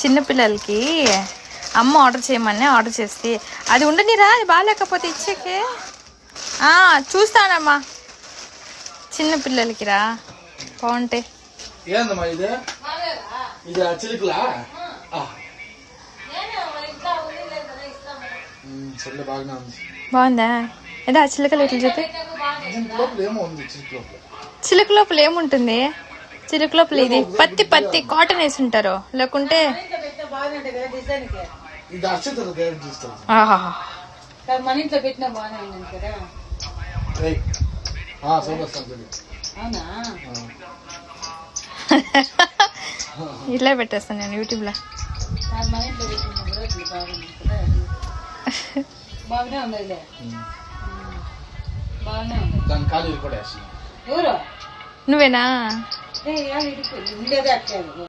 చిన్నపిల్లలకి అమ్మ ఆర్డర్ చేయమని ఆర్డర్ చేస్తే అది ఉండనిరా, అది బాగాలేకపోతే ఇచ్చేకే. చూస్తానమ్మా, చిన్నపిల్లలకి రా బాగుంటాయి. బాగుందా? ఏదో ఆ చిలుకలు ఇట్లా చెప్పి, చిలుక లోపల ఏముంటుంది? చిలుక లోపల ఇది పత్తి పత్తి కాటన్ వేసి ఉంటారు, లేకుంటే ఇట్లా పెట్టేస్తాను నేను యూట్యూబ్ లో. నువ్వేనా?